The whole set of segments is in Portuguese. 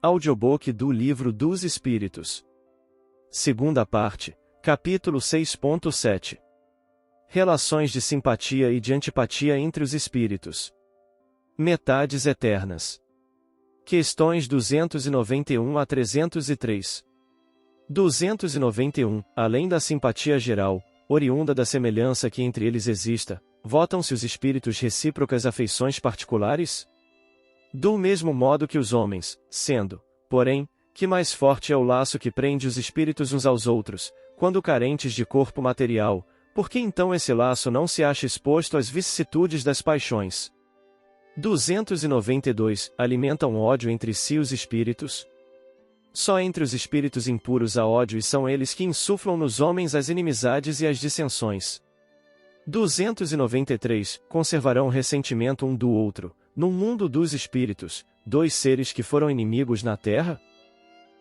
Audiobook do Livro dos Espíritos. Segunda parte, capítulo 6.7. Relações de simpatia e de antipatia entre os espíritos. Metades eternas. Questões 291 a 303. 291. Além da simpatia geral, oriunda da semelhança que entre eles exista, votam-se os espíritos recíprocas afeições particulares? Do mesmo modo que os homens, sendo, porém, que mais forte é o laço que prende os espíritos uns aos outros, quando carentes de corpo material, por que então esse laço não se acha exposto às vicissitudes das paixões? 292. Alimentam ódio entre si os espíritos? Só entre os espíritos impuros há ódio e são eles que insuflam nos homens as inimizades e as dissensões. 293. Conservarão ressentimento um do outro, no mundo dos espíritos, dois seres que foram inimigos na terra?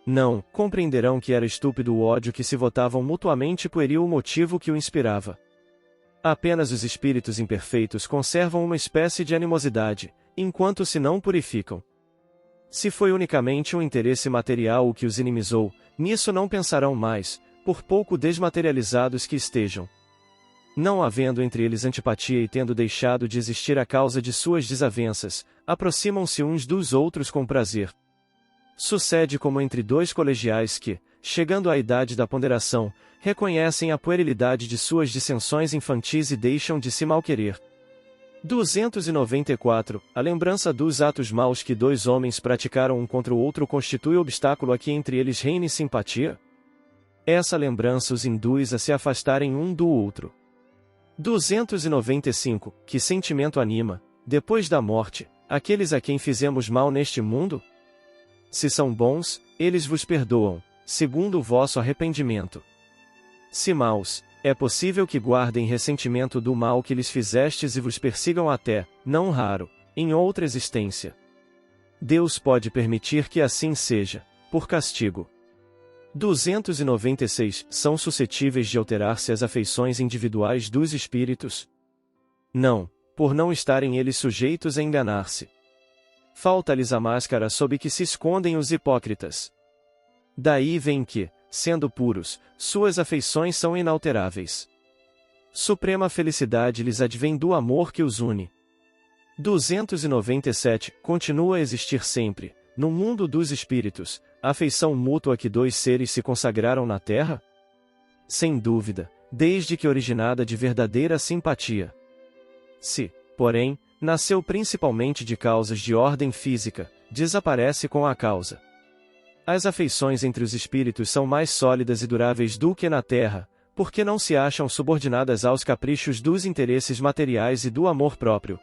Não, compreenderão que era estúpido o ódio que se votavam mutuamente pueril o motivo que o inspirava. Apenas os espíritos imperfeitos conservam uma espécie de animosidade, enquanto se não purificam. Se foi unicamente um interesse material o que os inimizou, nisso não pensarão mais, por pouco desmaterializados que estejam. Não havendo entre eles antipatia e tendo deixado de existir a causa de suas desavenças, aproximam-se uns dos outros com prazer. Sucede como entre dois colegiais que, chegando à idade da ponderação, reconhecem a puerilidade de suas dissensões infantis e deixam de se malquerer. 294. A lembrança dos atos maus que dois homens praticaram um contra o outro constitui obstáculo a que entre eles reine simpatia? Essa lembrança os induz a se afastarem um do outro. 295. Que sentimento anima, depois da morte, aqueles a quem fizemos mal neste mundo? Se são bons, eles vos perdoam, segundo o vosso arrependimento. Se maus, é possível que guardem ressentimento do mal que lhes fizestes e vos persigam até, não raro, em outra existência. Deus pode permitir que assim seja, por castigo. 296. São suscetíveis de alterar-se as afeições individuais dos espíritos? Não, por não estarem eles sujeitos a enganar-se. Falta-lhes a máscara sob que se escondem os hipócritas. Daí vem que, sendo puros, suas afeições são inalteráveis. Suprema felicidade lhes advém do amor que os une. 297. Continua a existir sempre, no mundo dos espíritos, a afeição mútua que dois seres se consagraram na terra? Sem dúvida, desde que originada de verdadeira simpatia. Se, porém, nasceu principalmente de causas de ordem física, desaparece com a causa. As afeições entre os espíritos são mais sólidas e duráveis do que na terra, porque não se acham subordinadas aos caprichos dos interesses materiais e do amor próprio.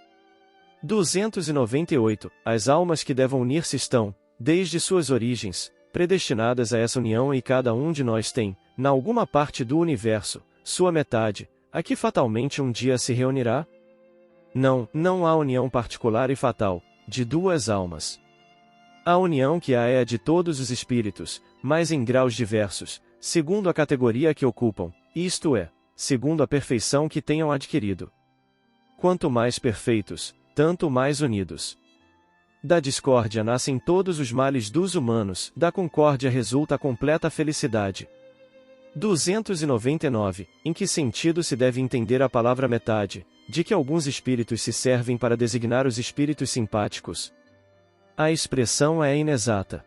298. As almas que devem unir-se estão, desde suas origens, predestinadas a essa união e cada um de nós tem, na alguma parte do universo, sua metade, a que fatalmente um dia se reunirá? Não há união particular e fatal, de duas almas. A união que há é a de todos os espíritos, mas em graus diversos, segundo a categoria que ocupam, isto é, segundo a perfeição que tenham adquirido. Quanto mais perfeitos, tanto mais unidos. Da discórdia nascem todos os males dos humanos, da concórdia resulta a completa felicidade. 299. Em que sentido se deve entender a palavra metade, de que alguns espíritos se servem para designar os espíritos simpáticos? A expressão é inexata.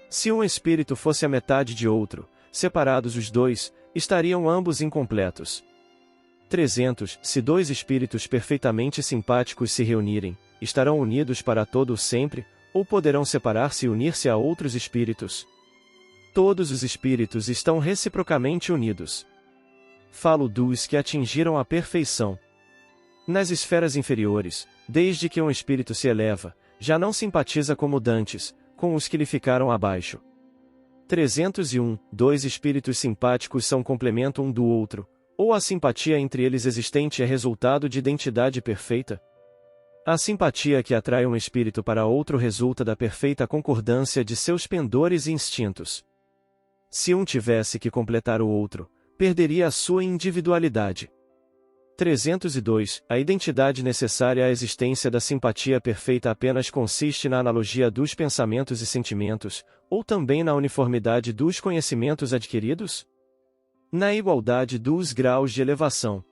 Se um espírito fosse a metade de outro, separados os dois, estariam ambos incompletos. 300. Se dois espíritos perfeitamente simpáticos se reunirem, estarão unidos para todo o sempre, ou poderão separar-se e unir-se a outros espíritos? Todos os espíritos estão reciprocamente unidos. Falo dos que atingiram a perfeição. Nas esferas inferiores, desde que um espírito se eleva, já não simpatiza como dantes, com os que lhe ficaram abaixo. 301. Dois espíritos simpáticos são complemento um do outro, ou a simpatia entre eles existente é resultado de identidade perfeita? A simpatia que atrai um espírito para outro resulta da perfeita concordância de seus pendores e instintos. Se um tivesse que completar o outro, perderia a sua individualidade. 302. A identidade necessária à existência da simpatia perfeita apenas consiste na analogia dos pensamentos e sentimentos, ou também na uniformidade dos conhecimentos adquiridos? Na igualdade dos graus de elevação.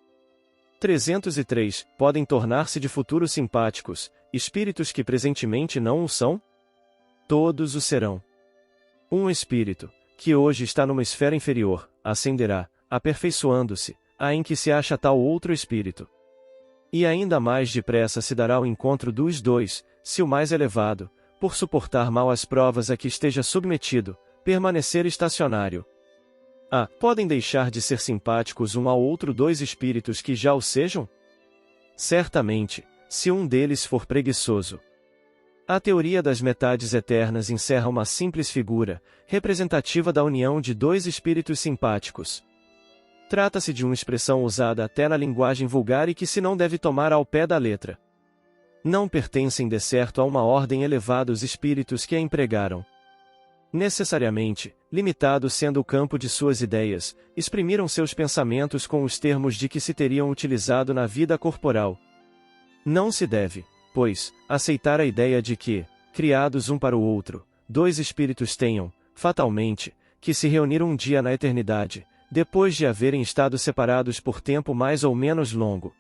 303. Podem tornar-se de futuro simpáticos, espíritos que presentemente não o são? Todos o serão. Um espírito, que hoje está numa esfera inferior, ascenderá, aperfeiçoando-se, a em que se acha tal outro espírito. E ainda mais depressa se dará o encontro dos dois, se o mais elevado, por suportar mal as provas a que esteja submetido, permanecer estacionário. Podem deixar de ser simpáticos um ao outro dois espíritos que já o sejam? Certamente, se um deles for preguiçoso. A teoria das metades eternas encerra uma simples figura, representativa da união de dois espíritos simpáticos. Trata-se de uma expressão usada até na linguagem vulgar e que se não deve tomar ao pé da letra. Não pertencem de certo a uma ordem elevada os espíritos que a empregaram. Necessariamente, limitado sendo o campo de suas ideias, exprimiram seus pensamentos com os termos de que se teriam utilizado na vida corporal. Não se deve, pois, aceitar a ideia de que, criados um para o outro, dois espíritos tenham, fatalmente, que se reunir um dia na eternidade, depois de haverem estado separados por tempo mais ou menos longo.